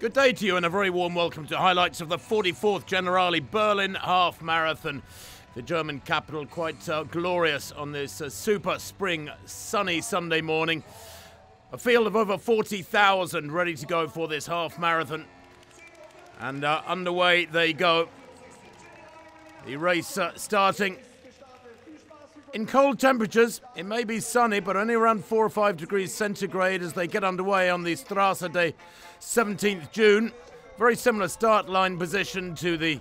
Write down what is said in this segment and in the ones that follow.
Good day to you and a very warm welcome to highlights of the 44th Generali Berlin Half Marathon. The German capital quite glorious on this super spring sunny Sunday morning. A field of over 40,000 ready to go for this half marathon. And underway they go. The race starting in cold temperatures. It may be sunny, but only around 4 or 5 degrees centigrade as they get underway on the Strasse Day, 17th June. Very similar start line position to the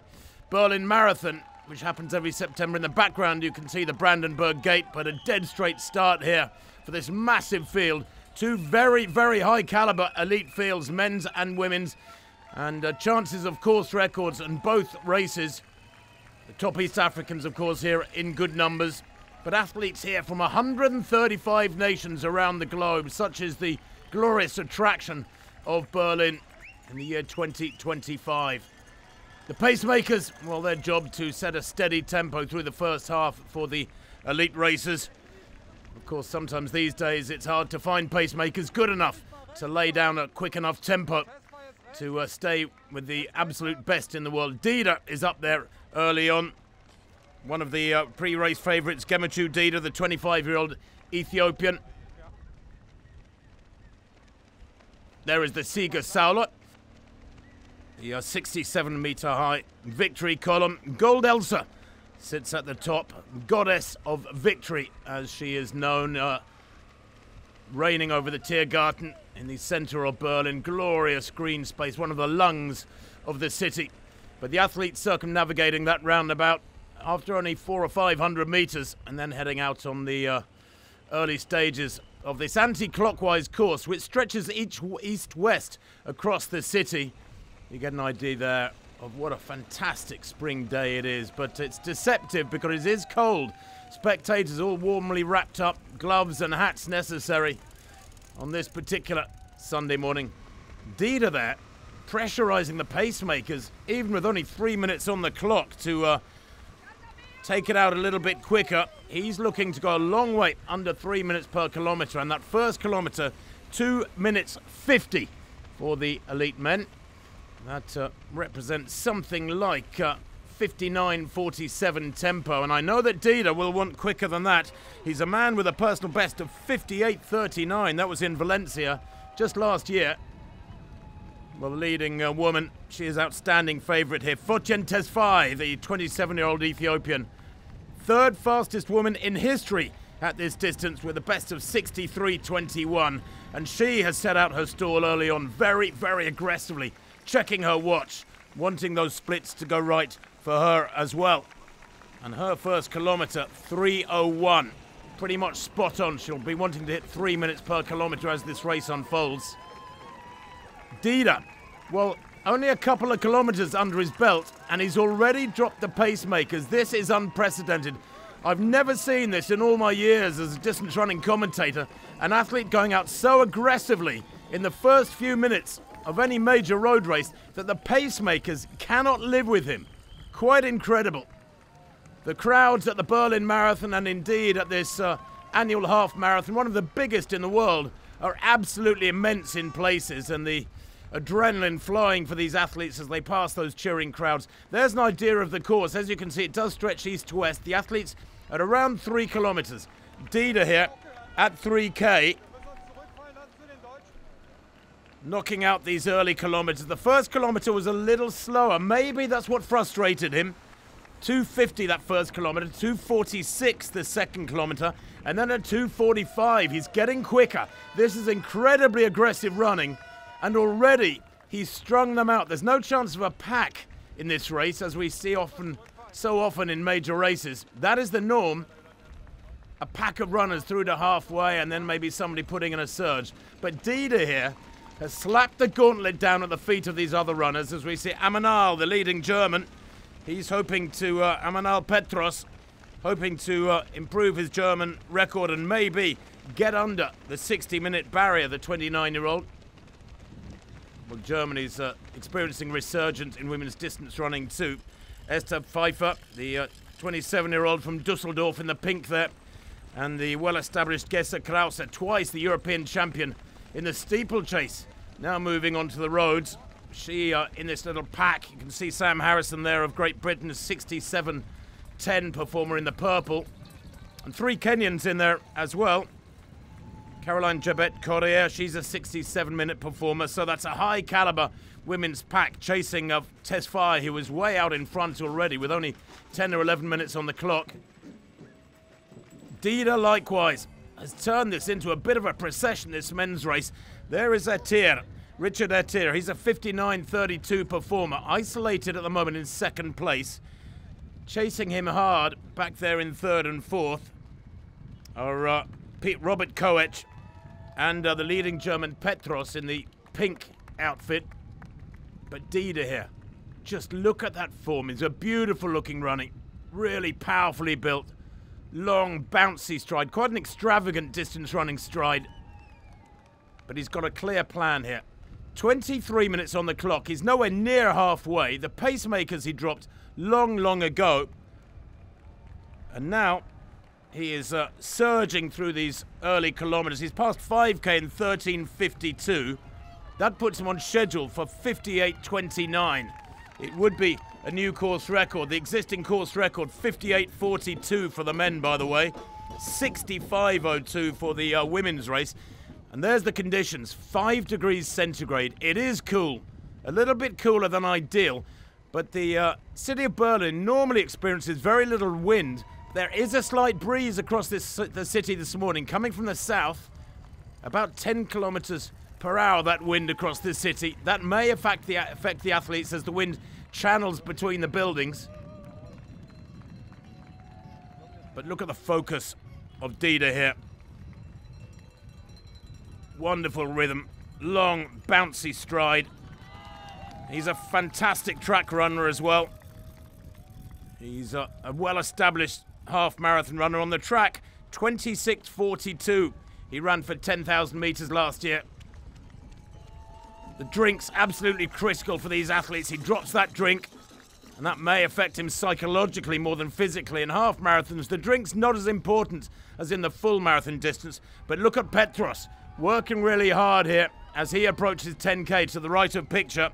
Berlin Marathon, which happens every September. In the background you can see the Brandenburg Gate, but a dead straight start here for this massive field. Two very, very high caliber elite fields, men's and women's, and chances of course records in both races. The top East Africans, of course, here in good numbers, but athletes here from 135 nations around the globe. Such is the glorious attraction of Berlin in the year 2025. The pacemakers, well, their job to set a steady tempo through the first half for the elite racers. Of course, sometimes these days it's hard to find pacemakers good enough to lay down a quick enough tempo to stay with the absolute best in the world. Dida is up there early on. One of the pre-race favourites, Gemechu Dida, the 25-year-old Ethiopian. There is the Sieger Sauler, the 67-metre high victory column. Gold Elsa sits at the top, goddess of victory, as she is known, reigning over the Tiergarten in the centre of Berlin. Glorious green space, one of the lungs of the city. But the athletes circumnavigating that roundabout after only 400 or 500 metres, and then heading out on the early stages of this anti-clockwise course, which stretches east-west across the city. You get an idea there of what a fantastic spring day it is, but it's deceptive because it is cold. Spectators all warmly wrapped up, gloves and hats necessary on this particular Sunday morning. Dida there, pressurising the pacemakers, even with only 3 minutes on the clock, to take it out a little bit quicker. He's looking to go a long way under 3 minutes per kilometre, and that first kilometre, 2 minutes 50 for the elite men. That represents something like 59.47 tempo, and I know that Dida will want quicker than that. He's a man with a personal best of 58.39. That was in Valencia just last year. Well, the leading woman, she is outstanding favourite here. Fotien Tesfaye, the 27-year-old Ethiopian. Third fastest woman in history at this distance with a best of 63.21. And she has set out her stall early on very, very aggressively, checking her watch, wanting those splits to go right for her as well. And her first kilometre, 3:01. Pretty much spot on. She'll be wanting to hit 3 minutes per kilometre as this race unfolds. Dida, well, only a couple of kilometres under his belt, and he's already dropped the pacemakers. This is unprecedented. I've never seen this in all my years as a distance running commentator. An athlete going out so aggressively in the first few minutes of any major road race that the pacemakers cannot live with him. Quite incredible. The crowds at the Berlin Marathon, and indeed at this annual half marathon, one of the biggest in the world, are absolutely immense in places, and the adrenaline flying for these athletes as they pass those cheering crowds. There's an idea of the course. As you can see, it does stretch east to west. The athletes at around 3 kilometres. Dida here at 3K, knocking out these early kilometres. The first kilometre was a little slower. Maybe that's what frustrated him. 2:50 that first kilometre, 2:46 the second kilometre, and then at 2:45 he's getting quicker. This is incredibly aggressive running, and already he's strung them out. There's no chance of a pack in this race, as we see so often in major races. That is the norm. A pack of runners through to halfway, and then maybe somebody putting in a surge. But Dida here has slapped the gauntlet down at the feet of these other runners, as we see Amanal, the leading German. He's hoping to, Amanal Petros, hoping to improve his German record and maybe get under the 60-minute barrier, the 29-year-old. Well, Germany's experiencing resurgence in women's distance running too. Esther Pfeiffer, the 27-year-old from Dusseldorf in the pink there, and the well-established Gesa Krause, twice the European champion in the steeplechase, now moving on to the roads. She, in this little pack, you can see Sam Harrison there of Great Britain, 67.10 performer in the purple. And 3 Kenyans in there as well. Caroline Jebet Correa, she's a 67-minute performer, so that's a high caliber women's pack chasing of Tesfaye, who was way out in front already with only 10 or 11 minutes on the clock. Dida, likewise, has turned this into a bit of a procession, this men's race. There is Etier, Richard Etier. He's a 59.32 performer, isolated at the moment in 2nd place. Chasing him hard back there in 3rd and 4th are Robert Koech and the leading German Petros in the pink outfit. But Dida here, just look at that form. It's a beautiful looking running, really powerfully built, long bouncy stride, quite an extravagant distance running stride. But he's got a clear plan here. 23 minutes on the clock. He's nowhere near halfway. The pacemakers he dropped long ago. And now he is surging through these early kilometers. He's passed 5K in 13:52. That puts him on schedule for 58:29. It would be a new course record. The existing course record, 58:42 for the men, by the way. 65:02 for the women's race. And there's the conditions, 5 degrees centigrade. It is cool, a little bit cooler than ideal, but the city of Berlin normally experiences very little wind. There is a slight breeze across the city this morning, coming from the south, about 10 kilometers per hour, that wind across the city. That may affect the athletes as the wind channels between the buildings. But look at the focus of Dida here. Wonderful rhythm, long, bouncy stride. He's a fantastic track runner as well. He's a well-established half-marathon runner on the track. 26:42. He ran for 10,000 meters last year. The drink's absolutely critical for these athletes. He drops that drink, and that may affect him psychologically more than physically. In half marathons, the drink's not as important as in the full marathon distance. But look at Petros, working really hard here as he approaches 10K to the right of picture.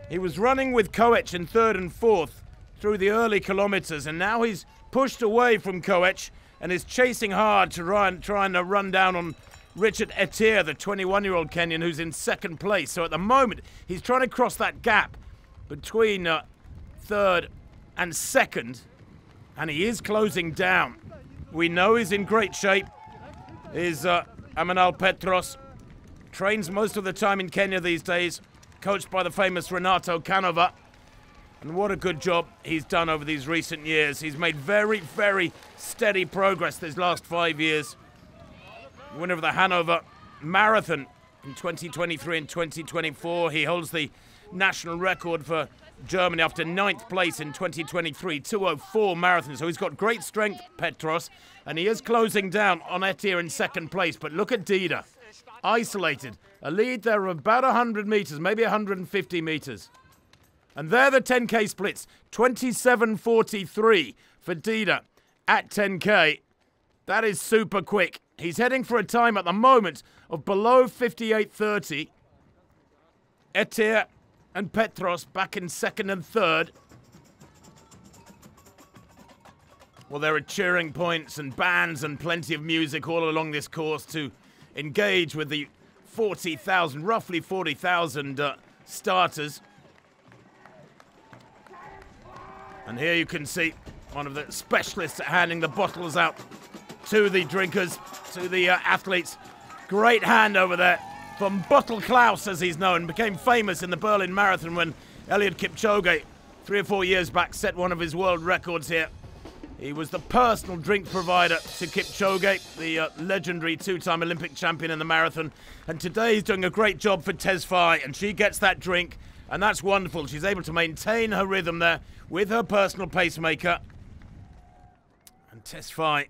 He was running with Koech in 3rd and 4th through the early kilometers, and now he's pushed away from Koech and is chasing hard to trying to run down on Richard Etier, the 21-year-old Kenyan who's in 2nd place. So at the moment, he's trying to cross that gap between 3rd and 2nd, and he is closing down. We know he's in great shape. Is Amanal Petros. Trains most of the time in Kenya these days, coached by the famous Renato Canova. And what a good job he's done over these recent years. He's made very steady progress these last 5 years. Winner of the Hanover Marathon in 2023 and 2024. He holds the national record for Germany after 9th place in 2023, 2:04 marathon. So he's got great strength, Petros, and he is closing down on Etier in 2nd place. But look at Dida, isolated. A lead there of about 100 meters, maybe 150 meters. And there the 10K splits, 27:43 for Dida at 10K. That is super quick. He's heading for a time at the moment of below 58:30. Etier and Petros back in 2nd and 3rd. Well, there are cheering points and bands and plenty of music all along this course to engage with the 40,000, roughly 40,000 starters. And here you can see one of the specialists at handing the bottles out to the drinkers, to the athletes. Great hand over there from Bottle Klaus, as he's known. Became famous in the Berlin Marathon when Eliud Kipchoge, 3 or 4 years back, set one of his world records here. He was the personal drink provider to Kipchoge, the legendary 2-time Olympic champion in the marathon. And today he's doing a great job for Tesfaye, and she gets that drink, and that's wonderful. She's able to maintain her rhythm there with her personal pacemaker. And Tesfaye,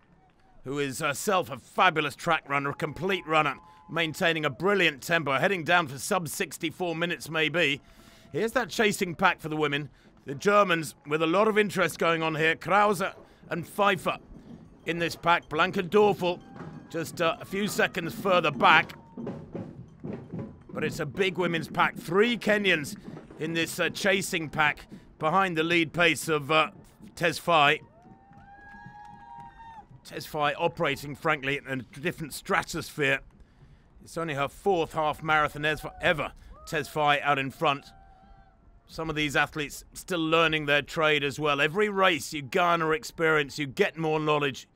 who is herself a fabulous track runner, a complete runner, maintaining a brilliant tempo, heading down for sub-64 minutes maybe. Here's that chasing pack for the women. The Germans with a lot of interest going on here. Krause and Pfeiffer in this pack. Blanca Dorfel just a few seconds further back. But it's a big women's pack. 3 Kenyans in this chasing pack behind the lead pace of Tesfaye. Tesfaye operating, frankly, in a different stratosphere. It's only her 4th half marathon ever. Tesfaye out in front. Some of these athletes still learning their trade as well. Every race you garner experience, you get more knowledge.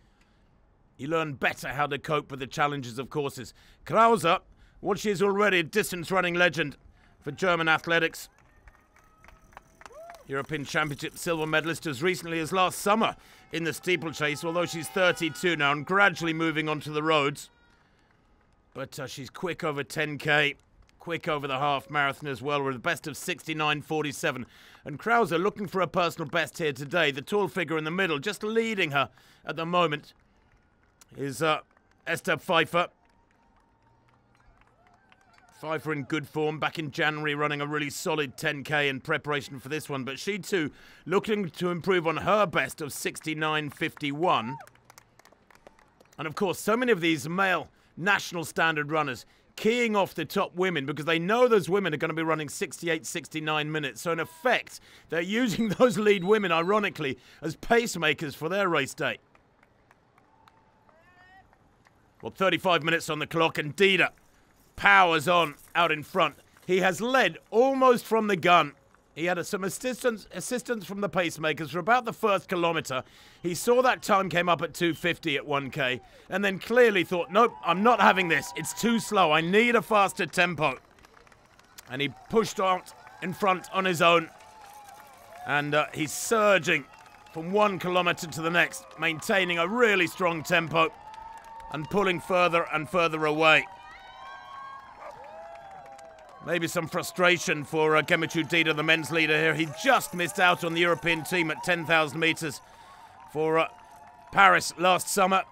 You learn better how to cope with the challenges of courses. Krause, well, she is already a distance running legend for German athletics. European Championship silver medalist as recently as last summer in the steeplechase, although she's 32 now and gradually moving onto the roads. But she's quick over 10K, quick over the half marathon as well, with a best of 69.47. And Krause looking for a personal best here today. The tall figure in the middle, just leading her at the moment, is Esther Pfeiffer. Pfeiffer in good form, back in January running a really solid 10K in preparation for this one. But she too looking to improve on her best of 69.51. And of course, so many of these male national standard runners keying off the top women because they know those women are going to be running 68, 69 minutes. So in effect, they're using those lead women, ironically, as pacemakers for their race day. Well, 35 minutes on the clock, and Dida powers on out in front. He has led almost from the gun. He had some assistance from the pacemakers for about the first kilometre. He saw that time came up at 2:50 at 1K, and then clearly thought, nope, I'm not having this. It's too slow. I need a faster tempo. And he pushed out in front on his own. And he's surging from 1 kilometre to the next, maintaining a really strong tempo and pulling further and further away. Maybe some frustration for Gemechu Dida, the men's leader here. He just missed out on the European team at 10,000 metres for Paris last summer.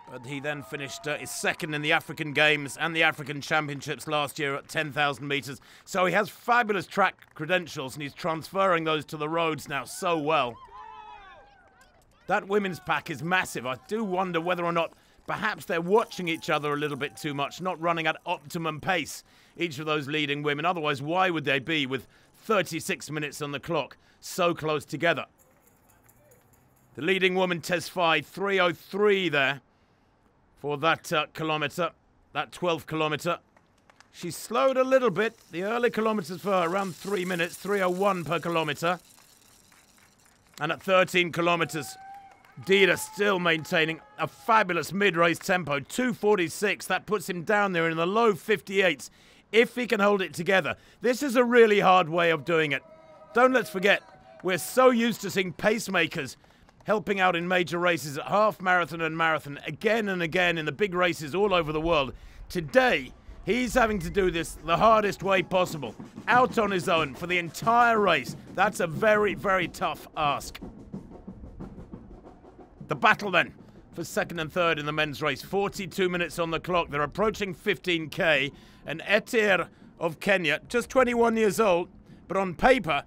But he then finished his second in the African Games and the African Championships last year at 10,000 metres. So he has fabulous track credentials, and he's transferring those to the roads now so well. That women's pack is massive. I do wonder whether or not perhaps they're watching each other a little bit too much, not running at optimum pace, each of those leading women. Otherwise, why would they be with 36 minutes on the clock so close together? The leading woman, Tesfaye, 3:03 there for that kilometre, that 12th kilometre. She slowed a little bit. The early kilometres for her, around 3 minutes, 3:01 per kilometre. And at 13 kilometres, Dida still maintaining a fabulous mid-race tempo, 2:46. That puts him down there in the low 58s, if he can hold it together. This is a really hard way of doing it. Don't let's forget, we're so used to seeing pacemakers helping out in major races at half marathon and marathon again and again in the big races all over the world. Today, he's having to do this the hardest way possible, out on his own for the entire race. That's a very, very tough ask. The battle then for second and third in the men's race. 42 minutes on the clock. They're approaching 15K. And Etir of Kenya, just 21 years old, but on paper,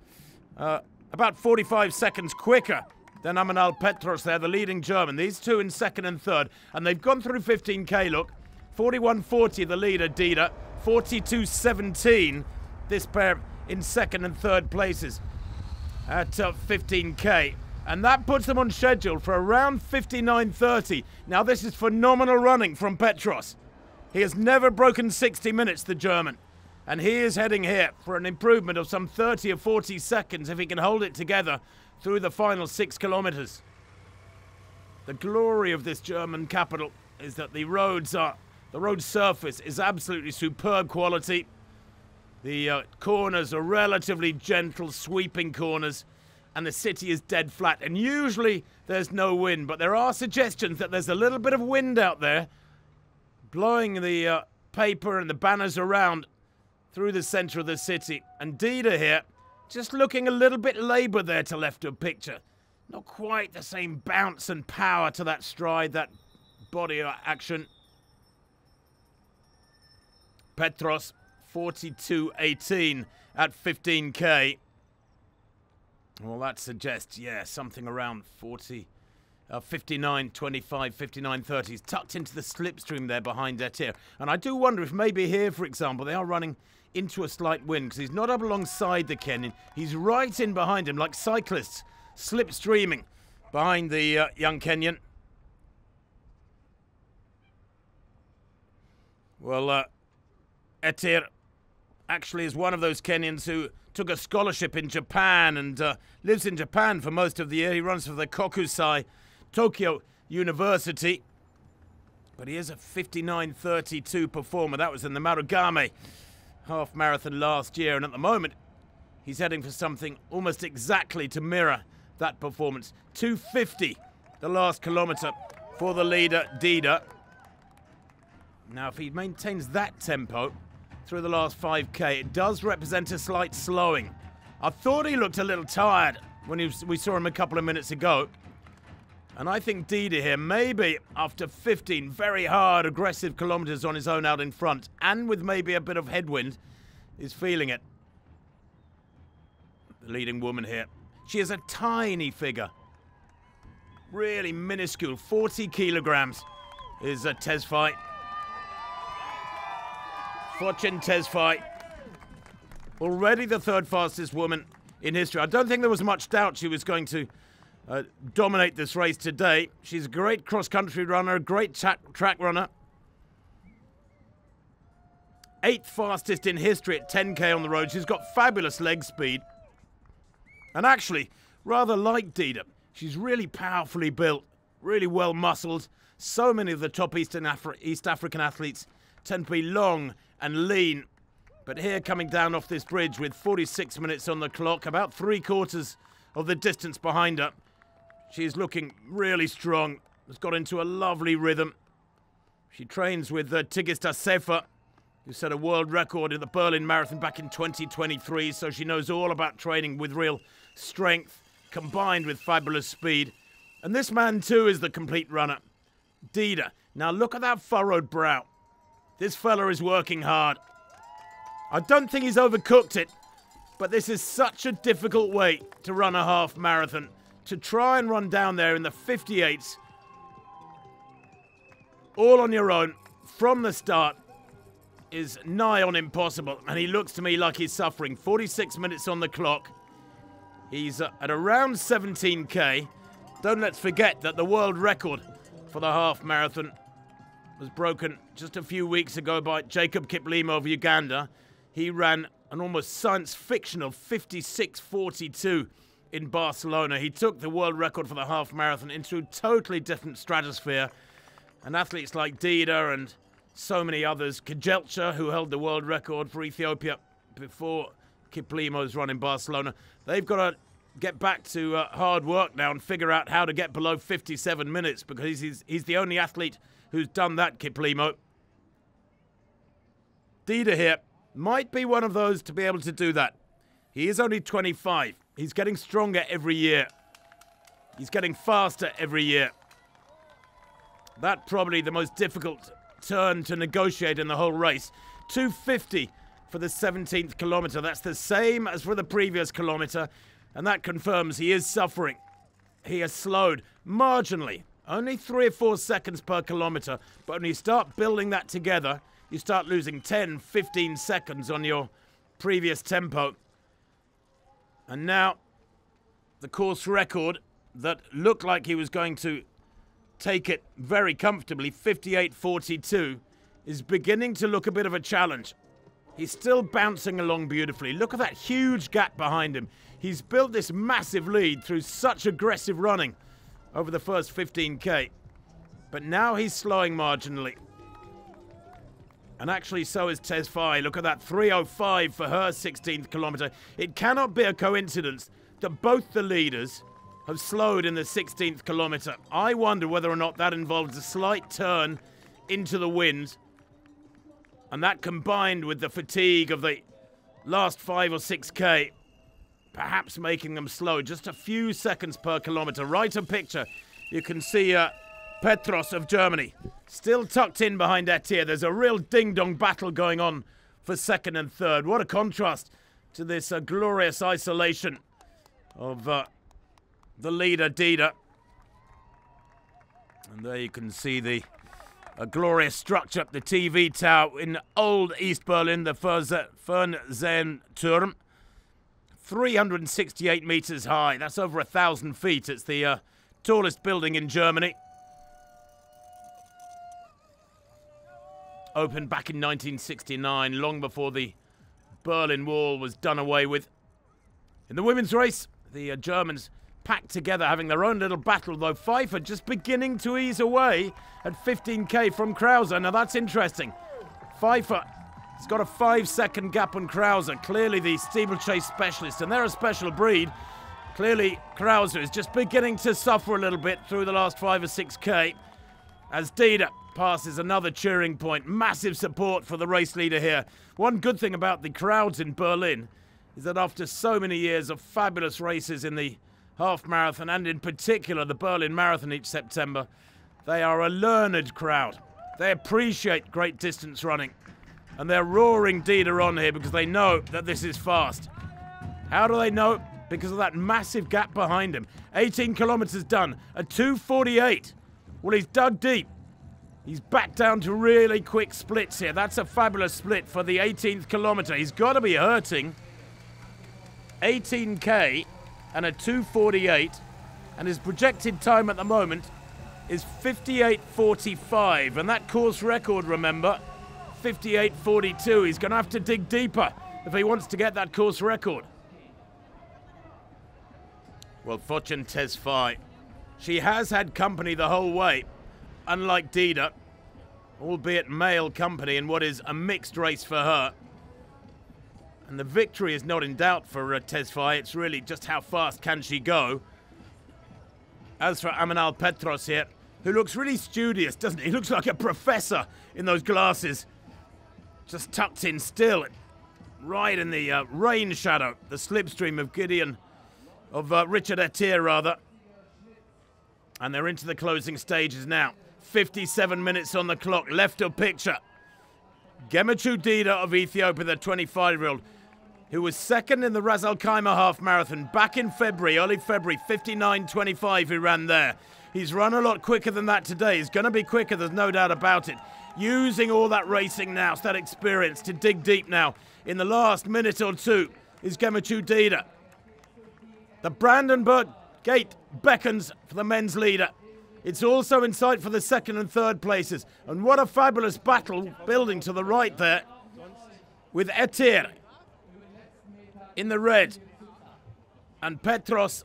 about 45 seconds quicker than Amanal Petros there, the leading German. These two in second and third. And they've gone through 15K, look. 41.40 the leader, Dida. 42.17 this pair in second and third places at 15K. And that puts them on schedule for around 59.30. Now, this is phenomenal running from Petros. He has never broken 60 minutes, the German. And he is heading here for an improvement of some 30 or 40 seconds if he can hold it together through the final 6 kilometres. The glory of this German capital is that the road surface is absolutely superb quality. The corners are relatively gentle, sweeping corners. And the city is dead flat. And usually there's no wind, but there are suggestions that there's a little bit of wind out there blowing the paper and the banners around through the centre of the city. And Dida here, just looking a little bit laboured there to left of picture. Not quite the same bounce and power to that stride, that body action. Petros, 42.18 at 15K. Well, that suggests, yeah, something around 40, 59.25, 59.30. He's tucked into the slipstream there behind Etier. And I do wonder if maybe here, for example, they are running into a slight wind because he's not up alongside the Kenyan. He's right in behind him like cyclists slipstreaming behind the young Kenyan. Well, Etier actually is one of those Kenyans who took a scholarship in Japan and lives in Japan for most of the year. He runs for the Kokusai Tokyo University. But he is a 59.32 performer. That was in the Marugame half marathon last year. And at the moment, he's heading for something almost exactly to mirror that performance. 2:50, the last kilometre for the leader, Dida. Now, if he maintains that tempo through the last 5K, it does represent a slight slowing. I thought he looked a little tired when we saw him a couple of minutes ago. And I think Dida here, maybe after 15 very hard, aggressive kilometres on his own out in front, and with maybe a bit of headwind, is feeling it. The leading woman here. She is a tiny figure. Really minuscule. 40 kilograms is Tesfaye. Fortune Tesfaye, already the third fastest woman in history. I don't think there was much doubt she was going to dominate this race today. She's a great cross-country runner, a great track runner. 8th fastest in history at 10K on the road. She's got fabulous leg speed. And actually, rather like Dida, she's really powerfully built, really well muscled. So many of the top East African athletes tend to be long and lean. But here, coming down off this bridge with 46 minutes on the clock, about 3/4 of the distance behind her, she's looking really strong. Has got into a lovely rhythm. She trains with Tigista Sefa, who set a world record at the Berlin Marathon back in 2023, so she knows all about training with real strength, combined with fabulous speed. And this man, too, is the complete runner. Dida. Now look at that furrowed brow. This fella is working hard. I don't think he's overcooked it, but this is such a difficult way to run a half marathon. To try and run down there in the 58s, all on your own, from the start, is nigh on impossible. And he looks to me like he's suffering. 46 minutes on the clock. He's at around 17K. Don't let's forget that the world record for the half marathon was broken just a few weeks ago by Jacob Kiplimo of Uganda. He ran an almost science-fictional 56:42 in Barcelona. He took the world record for the half marathon into a totally different stratosphere. And athletes like Dida and so many others, Kejelcha, who held the world record for Ethiopia before Kiplimo's run in Barcelona, they've got to get back to hard work now and figure out how to get below 57 minutes because he's the only athlete who's done that, Kiplimo. Dida here might be one of those to be able to do that. He is only 25. He's getting stronger every year. He's getting faster every year. That probably the most difficult turn to negotiate in the whole race. 2:50 for the 17th kilometre. That's the same as for the previous kilometre, and that confirms he is suffering. He has slowed marginally, only 3 or 4 seconds per kilometre, but when you start building that together, you start losing 10, 15 seconds on your previous tempo. And now, the course record that looked like he was going to take it very comfortably, 58:42, is beginning to look a bit of a challenge. He's still bouncing along beautifully. Look at that huge gap behind him. He's built this massive lead through such aggressive running over the first 15K. But now he's slowing marginally. And actually so is Tesfaye. Look at that, 3:05 for her 16th kilometre. It cannot be a coincidence that both the leaders have slowed in the 16th kilometre. I wonder whether or not that involves a slight turn into the wind. And that combined with the fatigue of the last 5 or 6K, perhaps making them slow just a few seconds per kilometre. Right a picture, you can see Petros of Germany still tucked in behind Etier. There's a real ding-dong battle going on for second and third. What a contrast to this glorious isolation of the leader, Dida. And there you can see the glorious structure, the TV tower in old East Berlin, the Fernsehturm. 368 meters high. That's over 1,000 feet. It's the tallest building in Germany. Opened back in 1969, long before the Berlin Wall was done away with. In the women's race, the Germans packed together, having their own little battle, though Pfeiffer just beginning to ease away at 15k from Krauser. Now that's interesting. Pfeiffer has got a 5-second gap on Krauser, clearly the steeplechase specialist, and they're a special breed. Clearly Krauser is just beginning to suffer a little bit through the last 5 or 6k as Dieter passes another cheering point. Massive support for the race leader here. One good thing about the crowds in Berlin is that after so many years of fabulous races in the half marathon, and in particular the Berlin Marathon each September, they are a learned crowd. They appreciate great distance running, and they're roaring Dieter on here because they know that this is fast. How do they know? Because of that massive gap behind him. 18 kilometers done, a 2:48. Well, he's dug deep. He's back down to really quick splits here. That's a fabulous split for the 18th kilometer. He's got to be hurting. 18k and a 2:48, and his projected time at the moment is 58:45, and that course record, remember, 58:42. He's going to have to dig deeper if he wants to get that course record. Well, Fortune Tesfaye, she has had company the whole way, unlike Dieter, albeit male company in what is a mixed race for her. And the victory is not in doubt for Tesfaye. It's really just how fast can she go. As for Amanal Petros here, who looks really studious, doesn't he? He looks like a professor in those glasses. Just tucked in still, right in the rain shadow, the slipstream of Richard Etier, rather. And they're into the closing stages now. 57 minutes on the clock, left of picture. Gemechu Dida of Ethiopia, the 25-year-old, who was second in the Ras Al Khaimah half marathon back in February, early February, 59:25 he ran there. He's run a lot quicker than that today. He's going to be quicker, there's no doubt about it. Using all that racing now, that experience to dig deep now. In the last minute or two is Gemechu Dida. The Brandenburg Gate beckons for the men's leader. It's also in sight for the second and third places. And what a fabulous battle building to the right there with Etier in the red and Petros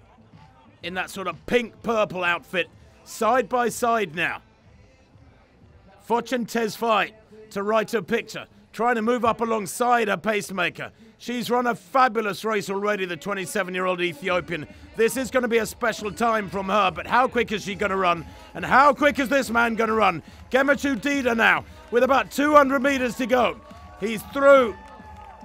in that sort of pink-purple outfit, side by side now. Fortune Tesfaye to right of picture, trying to move up alongside her pacemaker. She's run a fabulous race already, the 27-year-old Ethiopian. This is going to be a special time from her, but how quick is she going to run? And how quick is this man going to run? Gemechu Dida now, with about 200 meters to go. He's through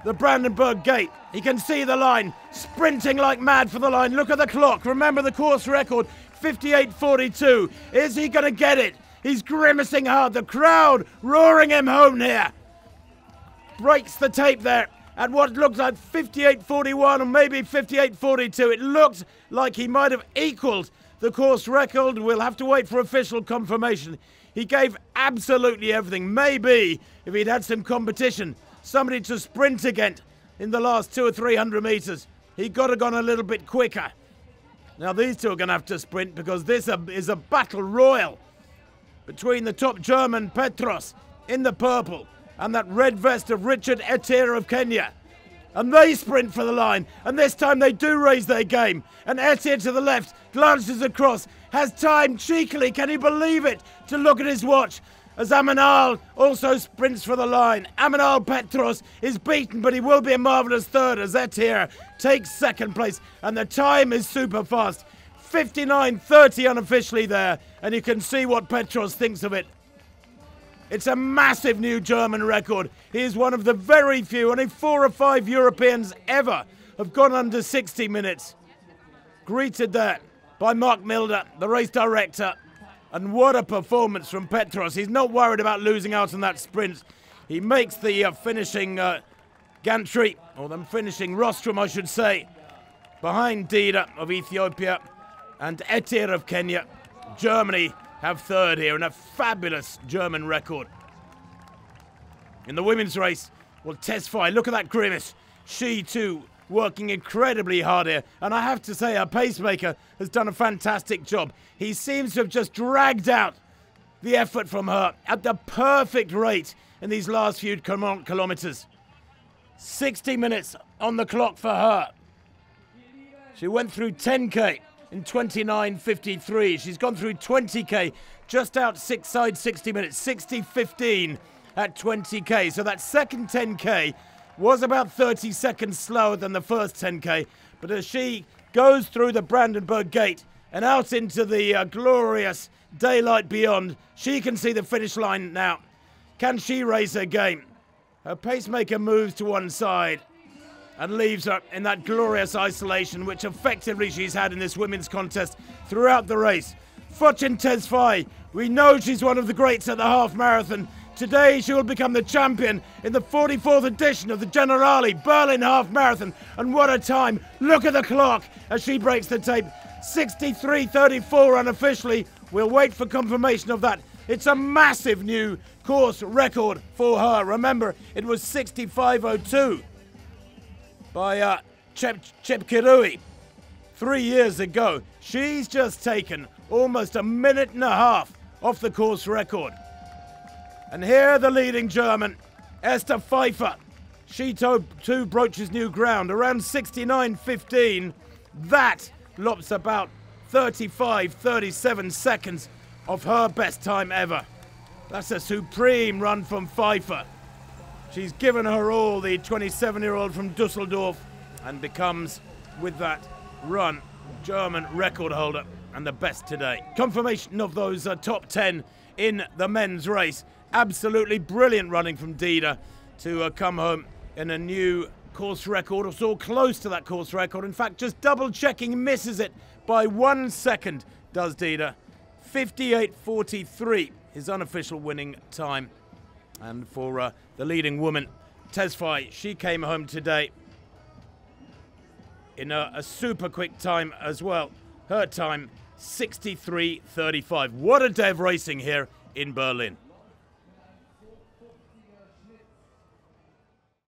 the Brandenburg Gate. He can see the line, sprinting like mad for the line. Look at the clock. Remember the course record, 58:42. Is he going to get it? He's grimacing hard. The crowd roaring him home here. Breaks the tape there at what looks like 58:41 or maybe 58:42. It looked like he might have equaled the course record. We'll have to wait for official confirmation. He gave absolutely everything. Maybe if he'd had some competition, somebody to sprint against in the last 200 or 300 meters, he could have gone a little bit quicker. Now these two are going to have to sprint because this is a battle royal between the top German Petros in the purple and that red vest of Richard Etier of Kenya. And they sprint for the line, and this time they do raise their game. And Etier to the left, glances across, has time cheekily, can you believe it, to look at his watch, as Amanal also sprints for the line. Amanal Petros is beaten, but he will be a marvellous third as Etier takes second place, and the time is super fast. 59:30 unofficially there, and you can see what Petros thinks of it. It's a massive new German record. He is one of the very few, only 4 or 5 Europeans ever have gone under 60 minutes. Greeted there by Mark Milder, the race director. And what a performance from Petros. He's not worried about losing out on that sprint. He makes the finishing gantry, or the finishing rostrum, I should say, behind Dida of Ethiopia and Etier of Kenya. Germany have third here, and a fabulous German record. In the women's race, well, Tesfaye, look at that grimace. She too working incredibly hard here, and I have to say her pacemaker has done a fantastic job. He seems to have just dragged out the effort from her at the perfect rate in these last few kilometers. 60 minutes on the clock for her. She went through 10k in 29:53. She's gone through 20k just outside 60 minutes, 60:15 at 20k. So that second 10k was about 30 seconds slower than the first 10k, but as she goes through the Brandenburg Gate and out into the glorious daylight beyond, she can see the finish line now. Can she raise her game? Her pacemaker moves to one side and leaves her in that glorious isolation which effectively she's had in this women's contest throughout the race. Fortune Tesfaye, we know she's one of the greats at the half marathon. Today she will become the champion in the 44th edition of the Generali Berlin Half Marathon. And what a time! Look at the clock as she breaks the tape. 63:34 unofficially. We'll wait for confirmation of that. It's a massive new course record for her. Remember, it was 65:02 by Chepkirui 3 years ago. She's just taken almost a minute and a half off the course record. And here the leading German, Esther Pfeiffer. She too broaches new ground around 69:15. That lops about 37 seconds of her best time ever. That's a supreme run from Pfeiffer. She's given her all, the 27-year-old from Dusseldorf, and becomes, with that run, German record holder and the best today. Confirmation of those top 10 in the men's race. Absolutely brilliant running from Dida to come home in a new course record, or so close to that course record. In fact, just double-checking, misses it by 1 second, does Dida. 58:43, his unofficial winning time. And for the leading woman, Tesfaye, she came home today in a super quick time as well. Her time, 63:35. What a day of racing here in Berlin.